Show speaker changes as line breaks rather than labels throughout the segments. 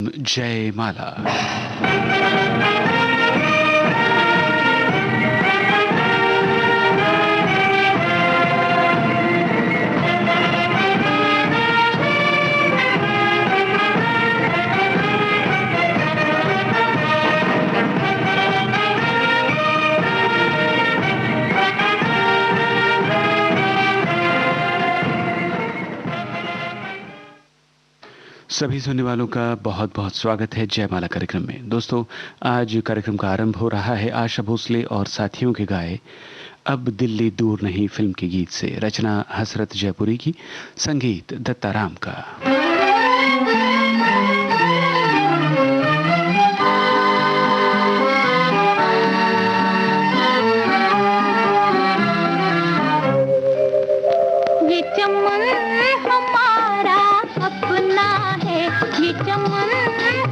कार्यक्रम जयमाला। सभी सुनने वालों का बहुत बहुत स्वागत है जयमाला कार्यक्रम में। दोस्तों, आज कार्यक्रम का आरंभ हो रहा है आशा भोसले और साथियों के गाए अब दिल्ली दूर नहीं फिल्म के गीत से। रचना हसरत जयपुरी की, संगीत दत्ताराम का।
ये चमन हमारा अपना है, ये चमन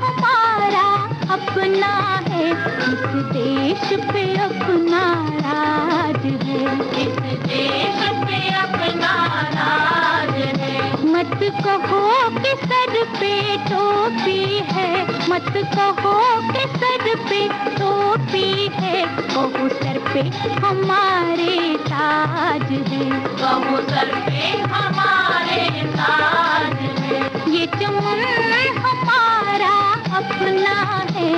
हमारा अपना है, इस देश पे अपना राज है, इस देश पे अपना राज है। मत कहो कि सर पे टोपी है, मत कहो कि सर पे टोपी है, कहो सर पे हमारे ताज है, कहो सर पे हमारे ताज है। ये चमन हमारा अपना है।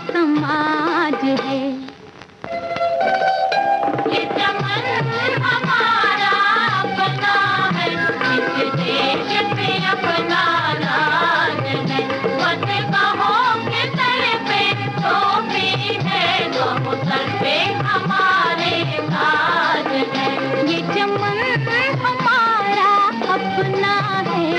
समाज है। ये चमन हमारा अपना है, इस देश पे अपना राज है। मत कहो कि सर पे टोपी है, कहो सर पे हमारे ताज है। ये चमन हमारा अपना है।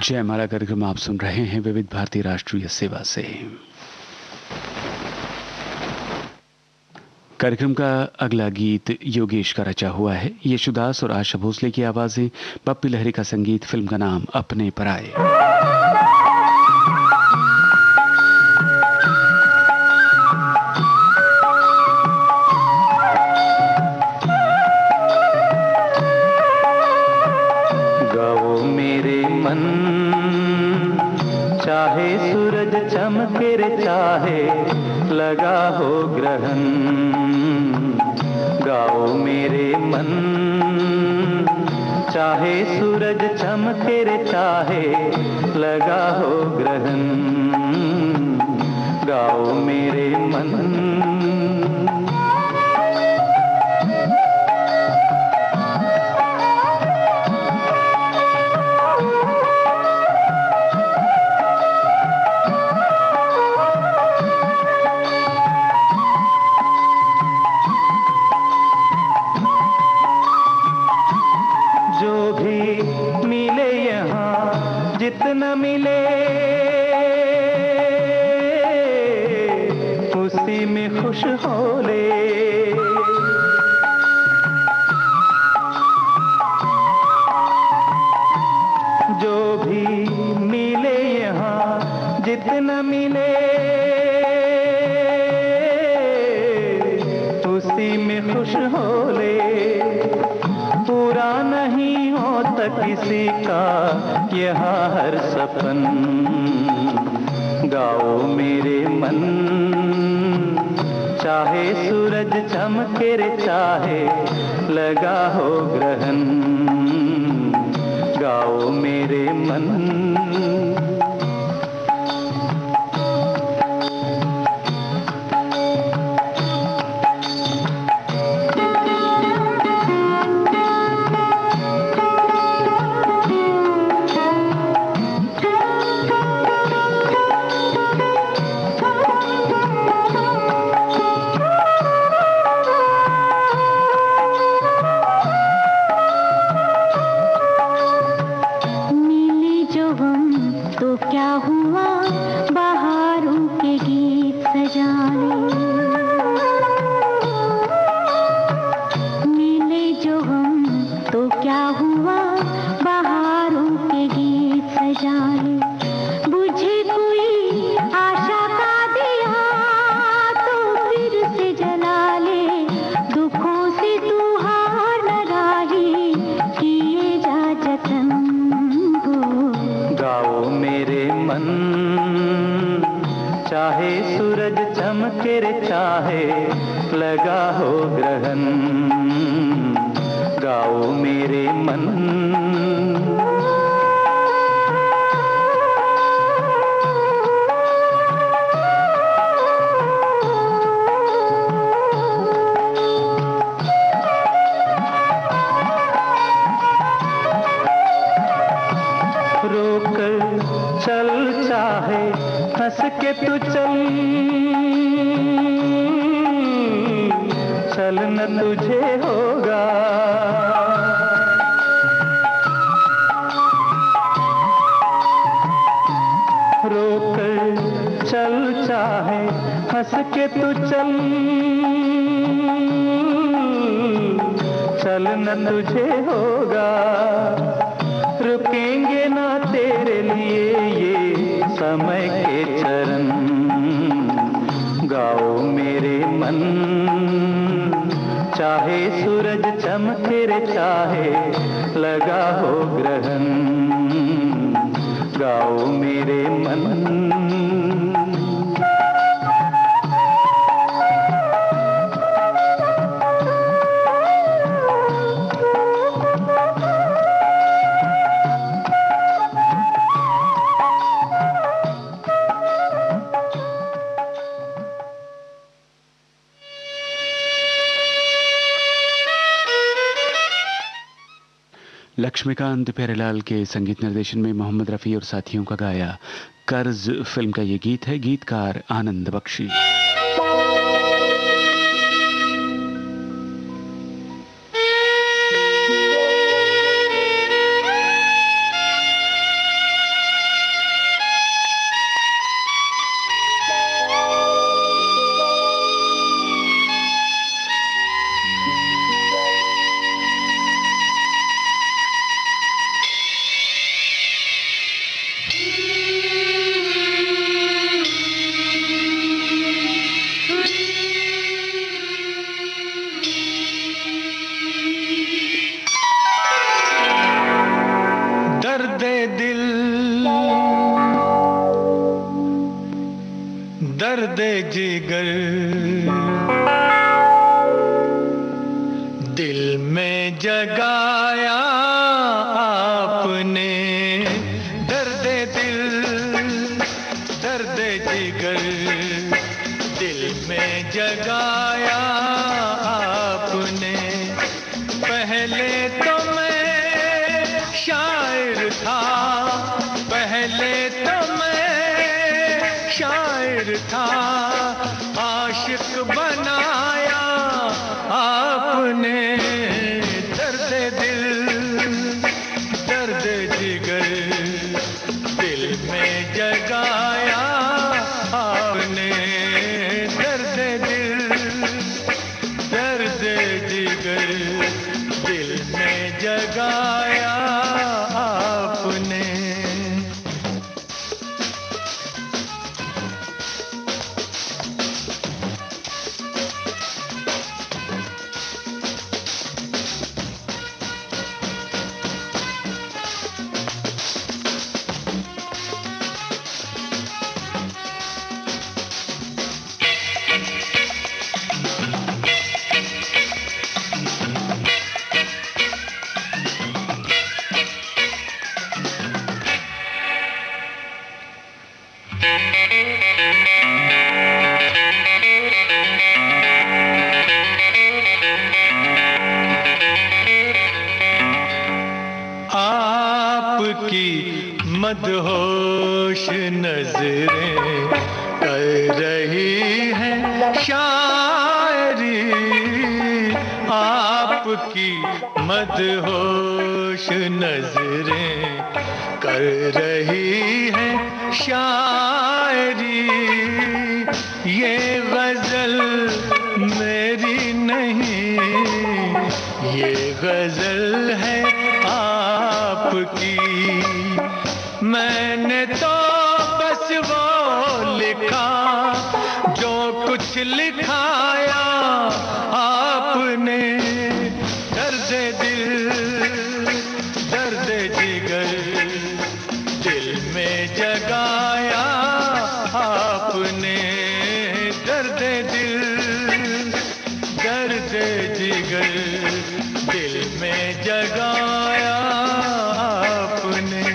जयमाला कार्यक्रम आप सुन रहे हैं विविध भारती राष्ट्रीय सेवा से। कार्यक्रम का अगला गीत योगेश का रचा हुआ है। यशुदास और आशा भोसले की आवाजें, पप्पी लहरी का संगीत, फिल्म का नाम अपने पराए।
चाहे सूरज चमके रे चाहे लगा हो ग्रहण, गाओ मेरे मन। चाहे सूरज चमके रे चाहे लगा हो ग्रहण, गाओ मेरे मन। जितना मिले उसी में खुश हो ले, जो भी मिले यहाँ जितना मिले उसी में खुश हो ले। पूरा नहीं होता किसी का यहाँ हर सपन, गाओ मेरे मन। चाहे सूरज चमके रे चाहे लगा हो ग्रहण, गाओ मेरे मन। चाहे सूरज चमके रे चाहे लगा हो ग्रहण, गाओ मेरे मन। रोकर चल चाहे हंस के तू चल, चलना तुझे होगा। रोकर चल चाहे हंस के तू चल, चलना तुझे होगा। रुकेंगे ना तेरे लिए ये समय के चरण, गाओ मेरे मन। चाहे सूरज चमके रे चाहे लगा हो ग्रहण, गाओ मेरे मन।
लक्ष्मीकांत प्यारेलाल के संगीत निर्देशन में मोहम्मद रफ़ी और साथियों का गाया कर्ज फिल्म का ये गीत है। गीतकार आनंद बख्शी।
दर्द दिल, दर्द जिगर, दिल में जगाया आपने। दर्द दिल, दर्द जिगर, दिल में जगाया आपने। पहले तो मैं शायर था, पहले तो मैं शायर था, आशिक बनाया आपने। दर्द दिल, दर्द जिगर, दिल में जगाया आपने। दर्द दिल, दर्द जिगर, दिल में जगाया आपने। आपकी मदहोश नजरें कर रही हैं शायरी। आपकी मदहोश नजरें कर रही हैं शायरी। ये गजल मेरी नहीं, ये गजल है आपकी। मैंने तो बस वो लिखा जो कुछ लिखाया आपने। दर्द दिल, दर्द जिगर, दिल में जगाया आपने। दर्द दिल, दर्द जिगर, दिल में जगाया आपने।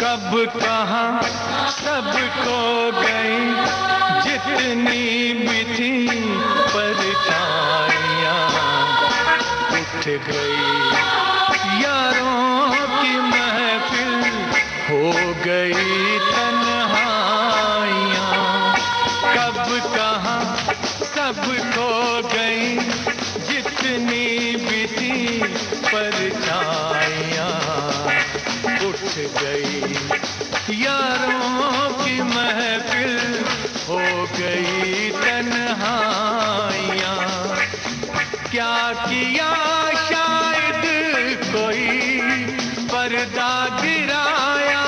कब कहाँ सब खो गई जितनी भी थी परछाइयाँ। उठ गई यारों की महफिल, हो गई तन्हाइयाँ। कब कहाँ सब खो गई जितनी भी थी परछाइयाँ। उठ गई यारों की महफिल, हो गई तन्हाइयाँ। क्या किया शायद कोई पर्दा गिराया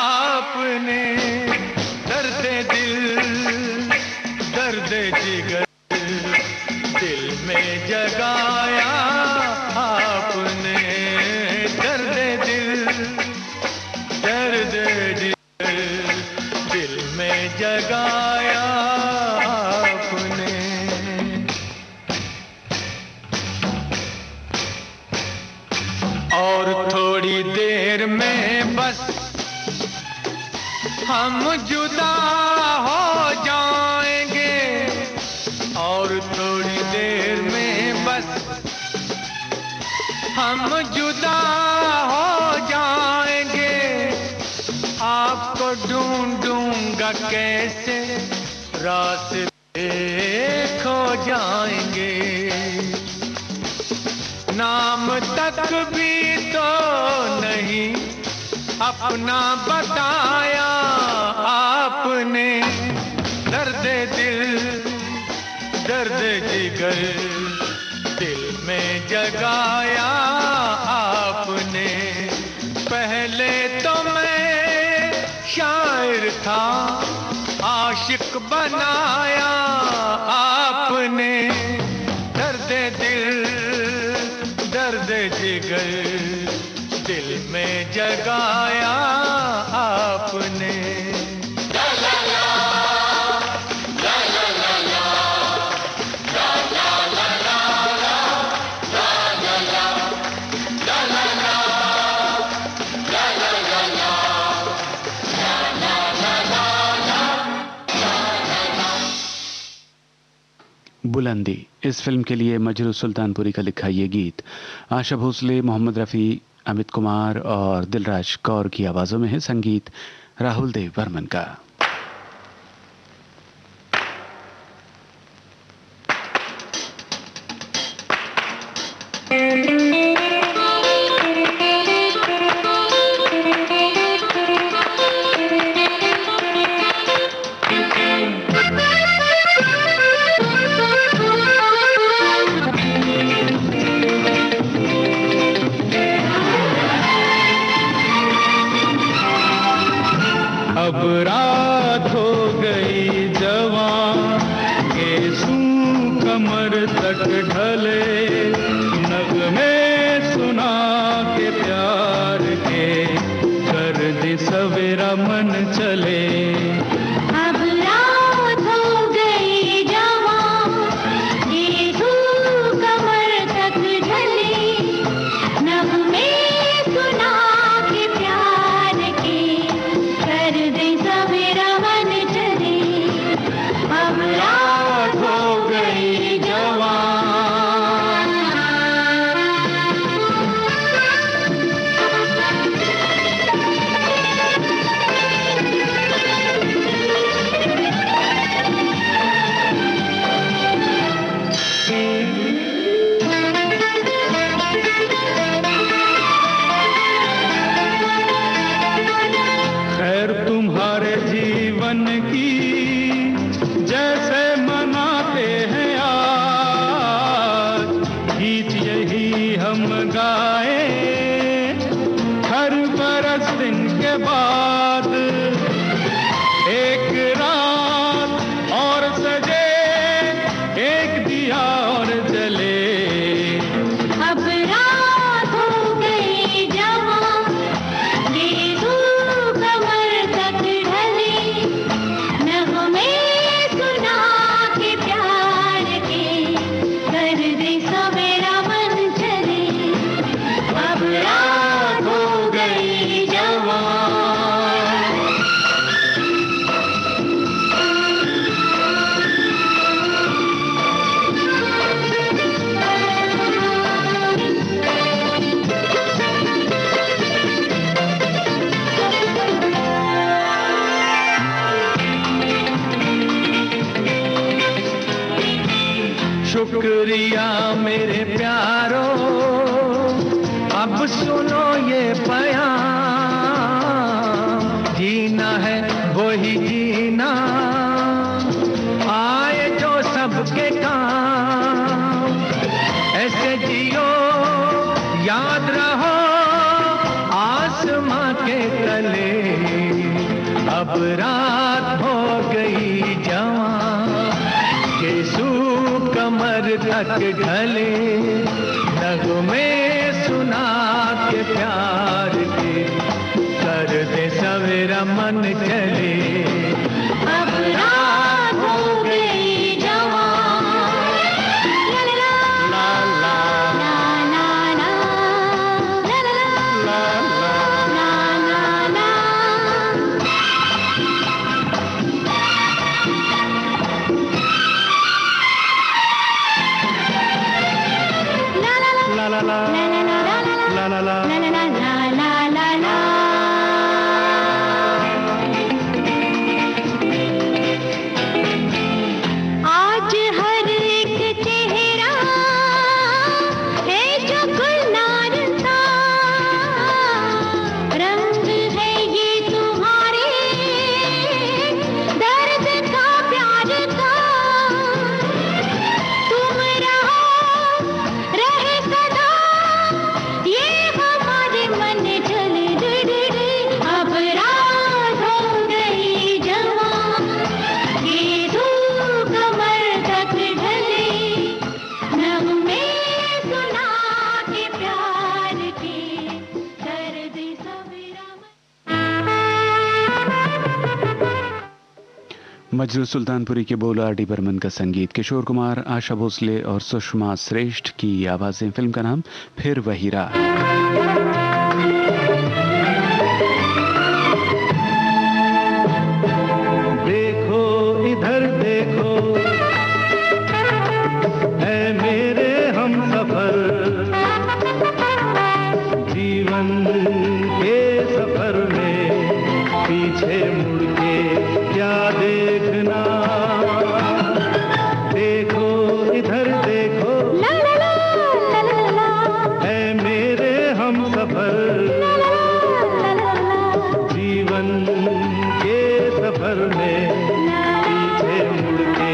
आपने। दर्द दिल, दर्द जिगर, दिल में जगाया आपने। दर्द दिल, दर्द जिगर, दिल में जगाया आपने। और थोड़ी देर में बस हम जुदा हो जाएंगे। और थोड़ी देर में बस हम जुदा हो
का कैसे रास्ते खो जाएंगे, नाम तक भी तो नहीं अपना बताया आपने। दर्द दिल दर्द जिगर दिल में जगाया आपने। पहले तो मैं शायर था, आशिक बनाया आपने। दर्द दिल दर्द जिगर दिल में जगाया आपने।
बुलंदी इस फिल्म के लिए मजरू सुल्तानपुरी का लिखा ये गीत आशा भोसले, मोहम्मद रफ़ी, अमित कुमार और दिलराज कौर की आवाज़ों में है। संगीत राहुल देव बर्मन का।
अब रात हो गई जवां, केसू कमर तक ढले, नगमे सुना के प्यार के, कर दे सवेरा मन चले।
अब रात हो गई जवां, केसू कमर तक ढले, नगमे सुना के प्यार के, कर दे सवेरा मन चले। अब रात हो गई जवां।
खैर तुम्हारे जीवन की जैसे मनाते हैं आज, गीत यही हम गाए हर बरस दिन के बाद। एक रात और सजे, एक दिया और जले।
अब रात हो गई जवां, केसू कमर तक ढले, नगमे सुना के प्यार के, कर दे सवेरा मन चले। अब रात हो गई जवां।
शुक्रिया मेरे प्यारो, अब सुनो ये बयान। जीना है वही जीना, आए जो सबके काम। ऐसे जियो याद रहो आसमां के तले। अब रात हो गई जवां, केसू कमर तक ढले, नगमे सुना के प्यार के, कर दे सवेरा मन चले।
अब रात हो गई जवां। ला ला
ला ला
ला ला ला ला ला
ला ला।
ला ला ला।
La la la la la la la.
Majrooh Sultanpuri के बोल आर डी बर्मन का संगीत, किशोर कुमार, आशा भोसले और सुषमा श्रेष्ठ की आवाजें। फिल्म का नाम फिर वही रात।
देखो इधर देखो ऐ मेरे हमसफर, जीवन के सफर में पीछे मुड़ के क्या देखना। देखो इधर देखो ऐ मेरे हमसफर, जीवन के सफर में पीछे मुड़ के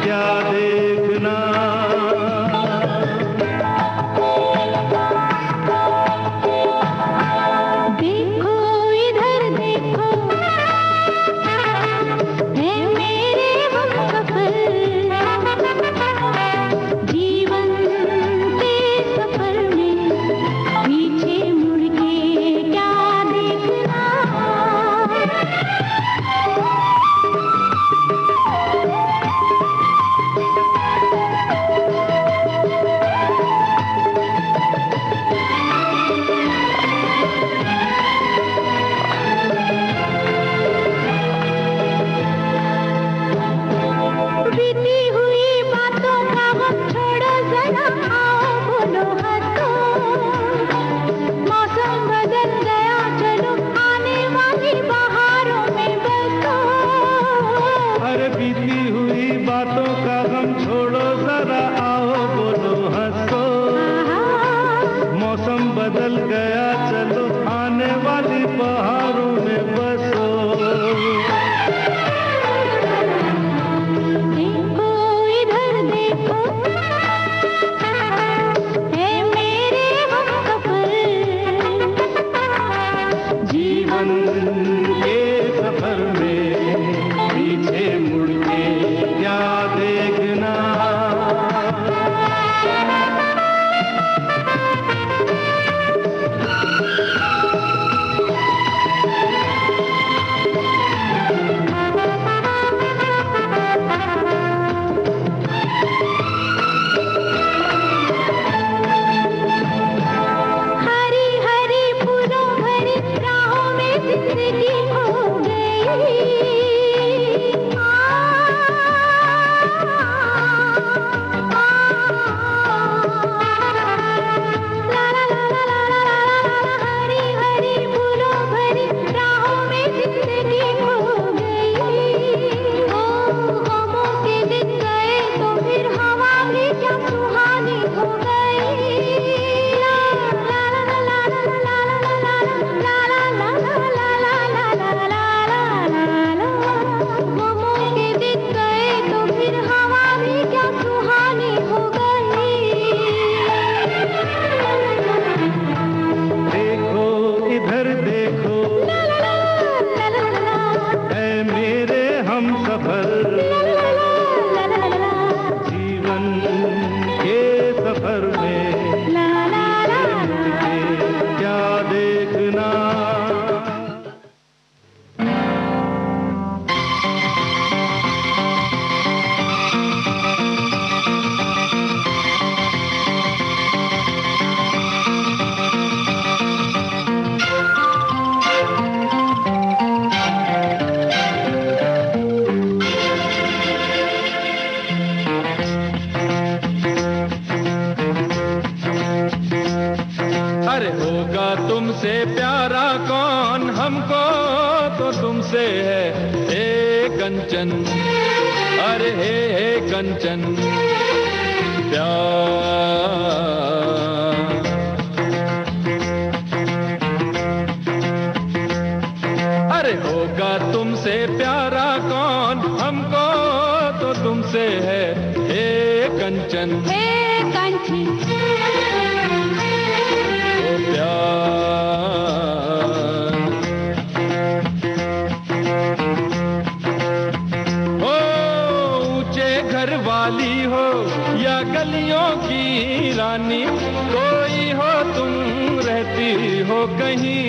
क्या देखना।
देखो इधर देखो है मेरे हमसफर, जीवन के सफर में पीछे मुड़ के क्या देखना। बीती हुई बातों का गम छोड़ो जरा, आओ बोलो हंसो। मौसम बदल गया चलो आने वाली बहारों में बसो।
अरे बीती हुई बातों का गम छोड़ो जरा, आओ बोलो हंसो। मौसम बदल गया चलो आने वाली बहारों में बसो।
देखो इधर देखो है मेरे हमसफर,
जीवन के सफर में पीछे मुड़ के क्या देखना।
हरी हरी फूलों भरी राहों में जिंदगी खो गई। ला ला ला ला ला ला ला, हरी हरी फूलों भरी राहों में जिंदगी खो गई। ओ गमों के दिन गए तो फिर हवा भी क्या सुहानी हो गई। ला ला ला ला ला ला ला ला ला ला ला ला ला ला ला ला ला। गमों के दिन गए तो फिर हवा भी क्या सुहानी हो गई।
देखो इधर देखो ऐ मेरे हमसफर, जीवन के सफर में मुड़ के क्या देखना।
अरे होगा तुमसे प्यारा कौन, हमको तो तुमसे है हे कंचन। अरे हे कंचन प्यार। अरे होगा तुमसे प्यारा कौन, हमको तो तुमसे है हे कंचन।
हे कंची
ओ प्यार। ओ ऊंचे घर वाली हो या गलियों की रानी, कोई हो तुम रहती हो कहीं।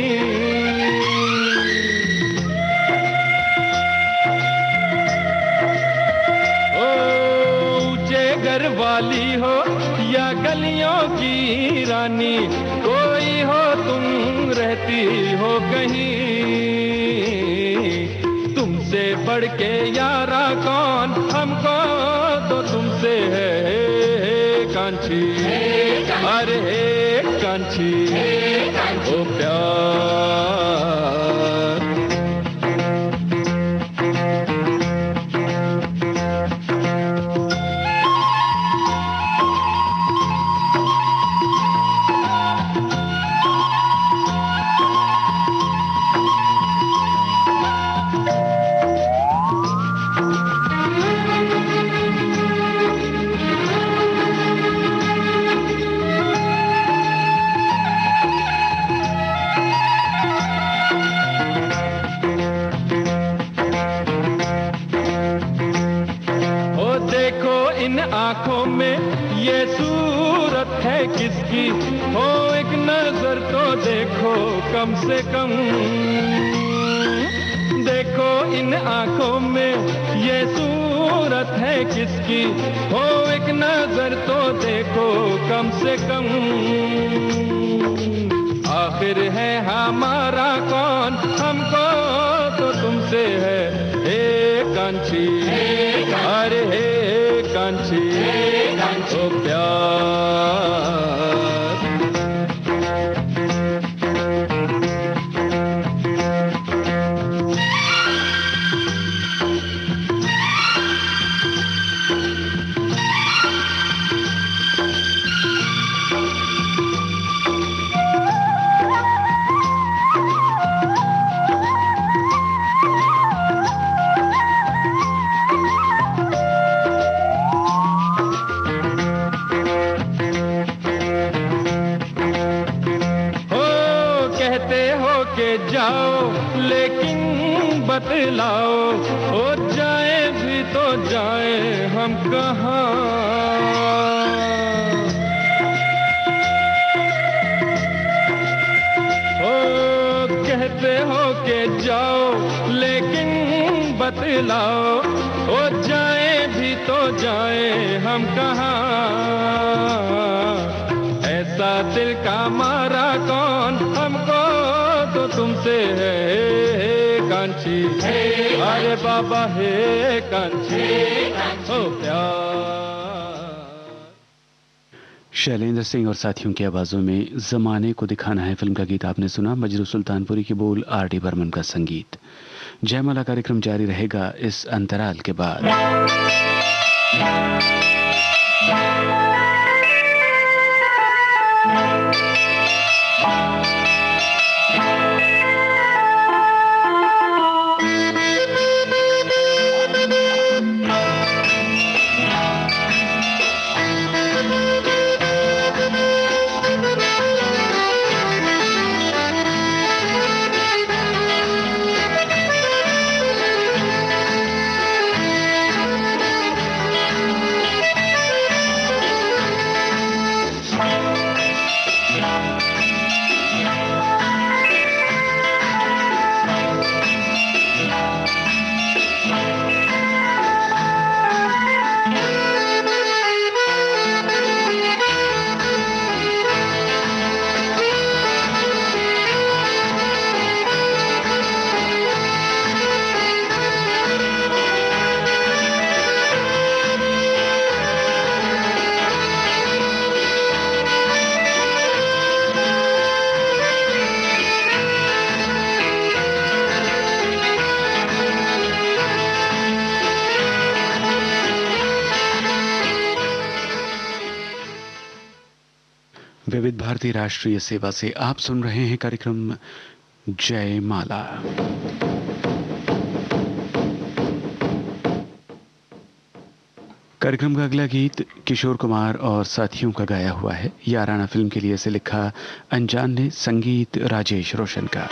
नगर वाली हो या गलियों की रानी, कोई हो तुम रहती हो कहीं, तुमसे बढ़ के यारा कौन, हमको तो तुमसे है कांची, अरे कांची ओ प्यार। आंखों में ये सूरत है किसकी, हो एक नजर तो देखो कम से कम, देखो इन आंखों में ये सूरत है किसकी, हो एक नजर तो देखो कम से कम, आखिर है हमारा कौन, हमको तो तुमसे है हे कांची, अरे हे कांची ओ प्यार। जाओ लेकिन बतलाओ, हो जाए भी तो जाए हम कहाँ, हो कहते हो के जाओ लेकिन बतलाओ, हो जाए भी तो जाए हम कहाँ, ऐसा दिल का मारा कौन, हमको तो तुमसे है कांची, अरे बाबा है कांची ओ प्यार।
शैलेंद्र सिंह और साथियों की आवाजों में जमाने को दिखाना है फिल्म का गीत आपने सुना। मजरू सुल्तानपुरी की बोल, आर.डी. बर्मन का संगीत। जयमाला कार्यक्रम जारी रहेगा इस अंतराल के बाद। विविध भारती राष्ट्रीय सेवा से आप सुन रहे हैं कार्यक्रम जयमाला। कार्यक्रम का अगला गीत किशोर कुमार और साथियों का गाया हुआ है। याराना फिल्म के लिए इसे लिखा अनजान ने, संगीत राजेश रोशन का।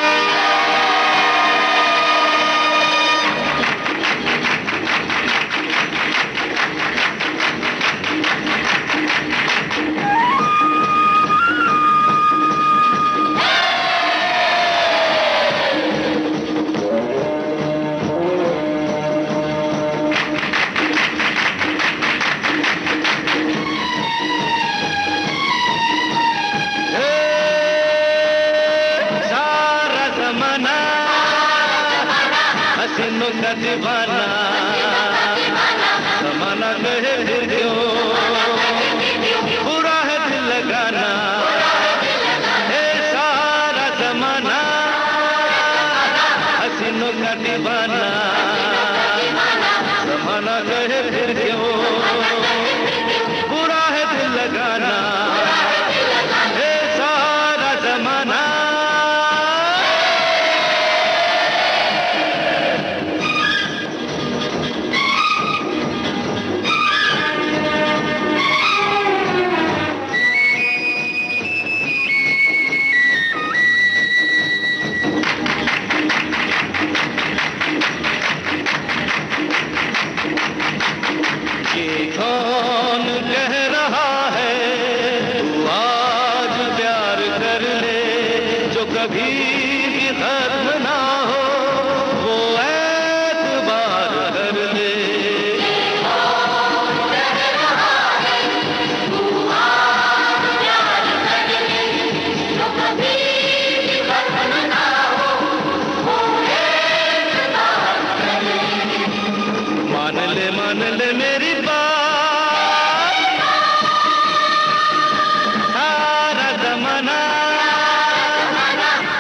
हसीनों का दीवाना जमाना कहे फिर क्यों बुरा है दिल लगाना ए सारा जमाना हसीनों का दीवाना जमाना कहे फिर क्यों बुरा है दिल लगाना ए सारा जमाना कौन कह रहा है तू आज प्यार कर ले जो कभी भी खत्म ना हो वो एतबार कर ले मान ले मेरी बात सारा जमाना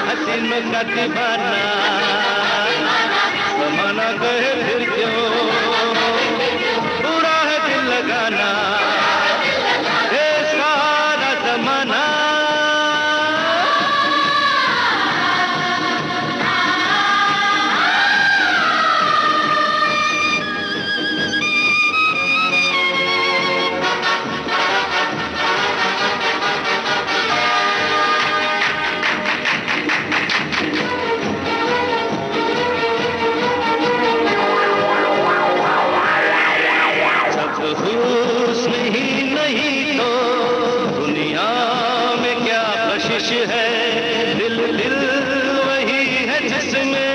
हसीनों का दीवाना जमाना कहे फिर क्यों बुरा है दिल लगाना ये सारा जमाना हुस्न ही नहीं तो दुनिया में क्या कशिश है दिल दिल वही है जिसमें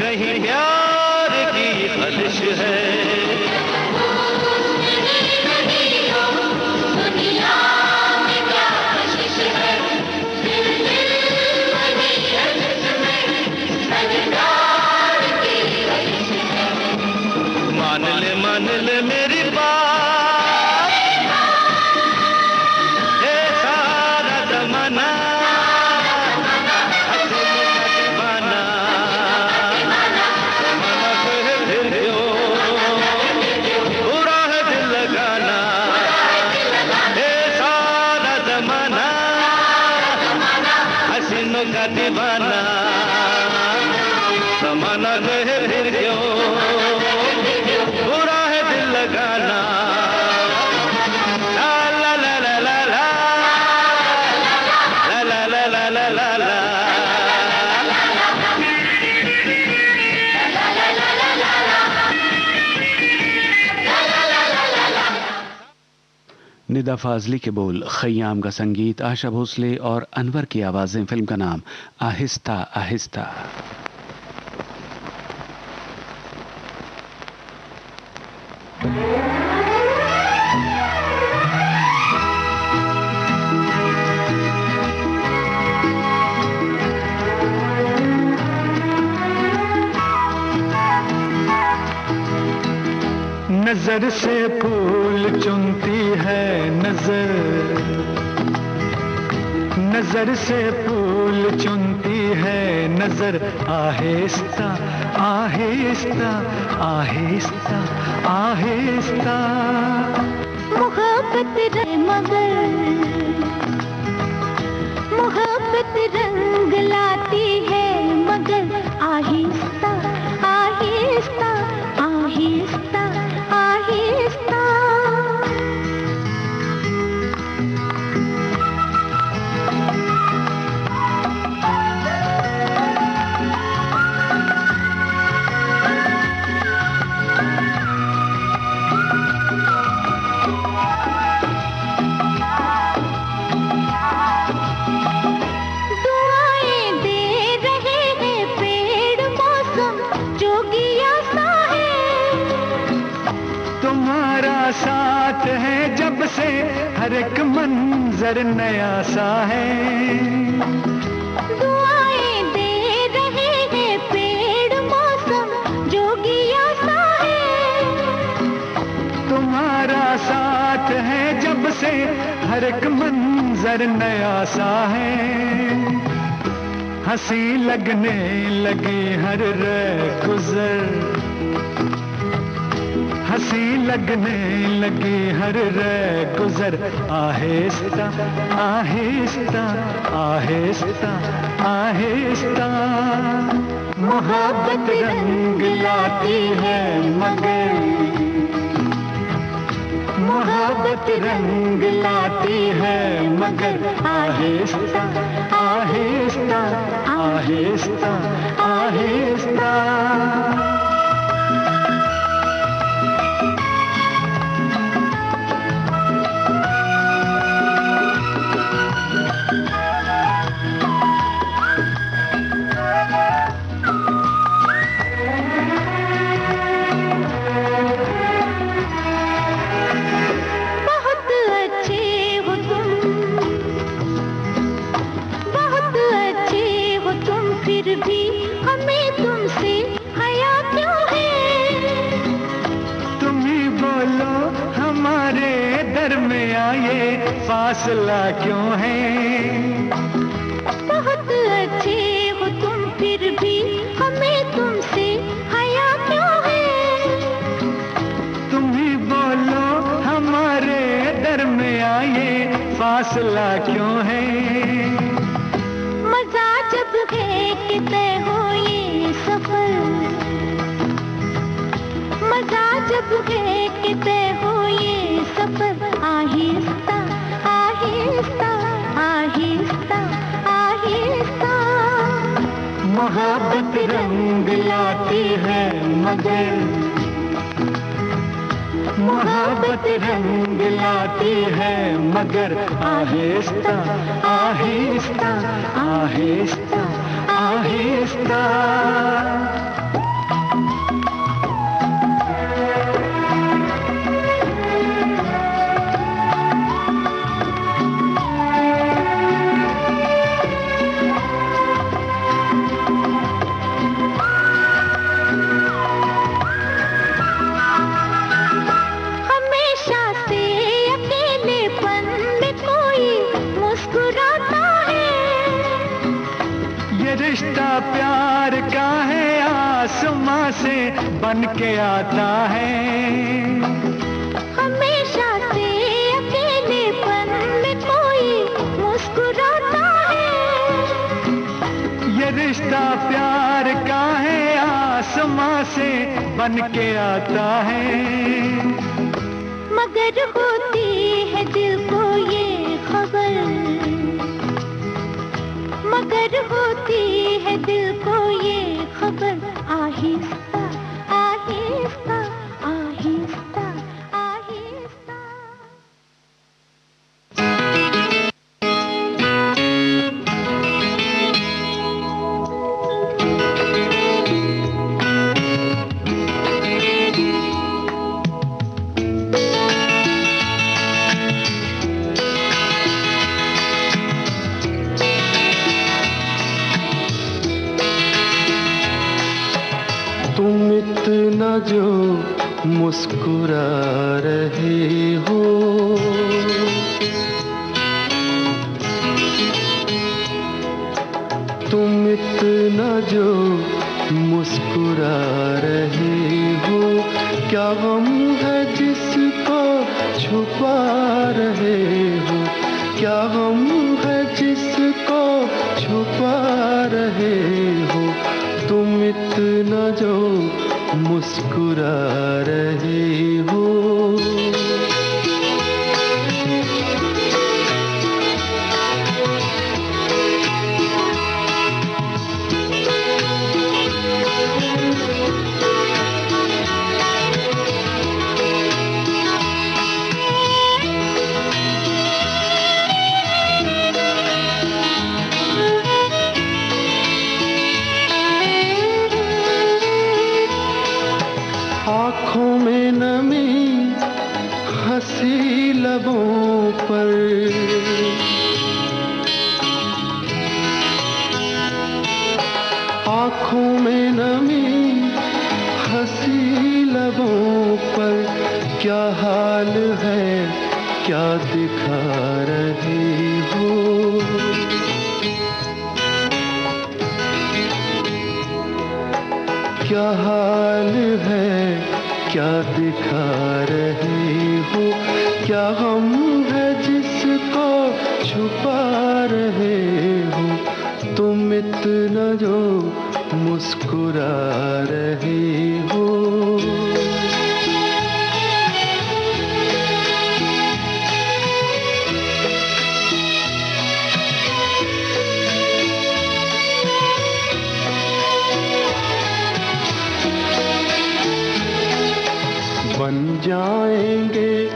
कहीं प्यार की खलिश है मान ले मेरी बात ये सारा जमाना हसीनों का दीवाना जमाना कहे फिर क्यों बुरा है दिल लगाना ये सारा जमाना हसीनों का दीवाना जमाना कहे फिर क्यों बुरा है दिल लगाना ला ला ला ला ला ला ला ला ला ला ला ला
निदा फाजली के बोल, खय्याम का संगीत, आशा भोसले और अनवर की आवाजें। फिल्म का नाम आहिस्ता आहिस्ता।
नजर से फूल चुनती है नजर, नजर से फूल चुनती है नजर, आहिस्ता आहिस्ता आहिस्ता आहिस्ता।
मोहब्बत रे मगर मोहब्बत रंग लाती है मगर, आहिस्ता आहिस्ता आहिस्ता आहिस्ता।
साथ है जब से हर एक मंजर नया सा है,
दुआएं दे रहे हैं पेड़ मौसम जोगी
हर एक मंजर नया सा है, हंसी लगने लगी हर गुजर, हंसी लगने लगी हर गुजर। आहिस्ता आहिस्ता आहिस्ता आहिस्ता मोहब्बत रंग लाती है मगर, मोहब्बत रंग लाती है मगर। आहिस्ता आहिस्ता आहिस्ता आहिस्ता।
फिर भी हमें तुमसे हया क्यों है?
तुम ही बोलो हमारे दरमियां ये फासला क्यों है?
बहुत अच्छे हो तुम फिर भी हमें तुमसे हया क्यों है?
तुम ही बोलो हमारे दरमियां ये फासला क्यों है?
मजा जब है कि तय हो ये सफर, मजा जब है कि तय हो ये सफर। आहिस्ता आहिस्ता आहिस्ता आहिस्ता
मोहब्बत रंग लाती है मगर, मोहब्बत रंग लाती है मगर। आहिस्ता आहिस्ता आहिस्ता आहिस्ता। रिश्ता प्यार का है आसमां से बन के आता है,
हमेशा से अकेलेपन में कोई मुस्कुराता है।
ये रिश्ता प्यार का है आसमां से बन के आता है।
मगर होती है दिल को ये खबर, मगर होती है दिल को ये खबर। आहिस्ता आहिस्ता आहिस्ता आहिस्ता।
तुम इतना जो मुस्कुरा रहे हो, तुम इतना जो मुस्कुरा रहे हो, क्या गम है जिसको छुपा रहे हो, क्या गम है जिसको छुपा रहे हो। तुम इतना जो मुस्कुरा रहे हो। आँखों में नमी हंसी लबों पर, आँखों में नमी हंसी लबों पर। क्या हाल है क्या दिखा रहे हो। क्या हाल है, क्या दिखा रहे हो। क्या गम है जिसको छुपा रहे हो। तुम इतना जो मुस्कुरा रहे हो। बन जाएंगे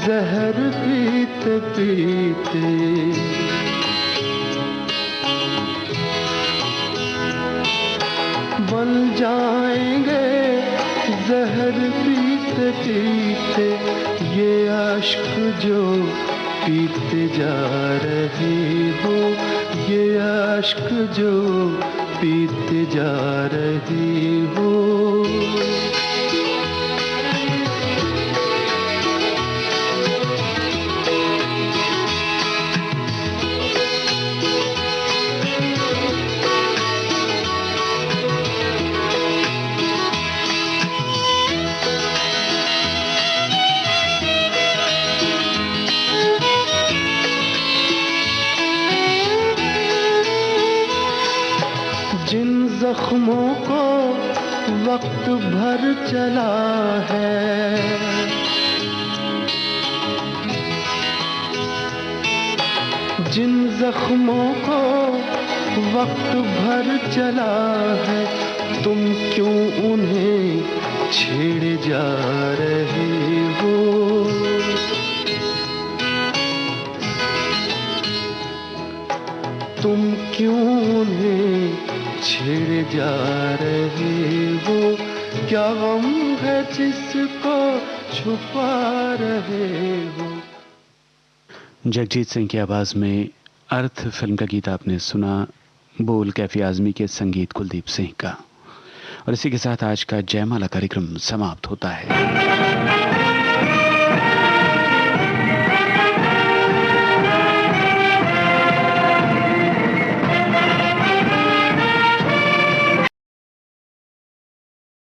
जहर पीते पीते। बन जाएंगे जहर पीते पीते। ये अश्क जो पीते जा रहे हो। ये अश्क जो पीते जा रहे हो। जिन जख्मों को वक्त भर चला है। जिन जख्मों को वक्त भर चला है। तुम क्यों उन्हें छेड़े जा रहे हो। तुम क्यों उन्हें छेड़े जा रहे हो। क्या गम है जिसको छुपा रहे हो।
जगजीत सिंह की आवाज में अर्थ फिल्म का गीत आपने सुना। बोल कैफी आजमी के, संगीत कुलदीप सिंह का। और इसी के साथ आज का जयमाला कार्यक्रम समाप्त होता है।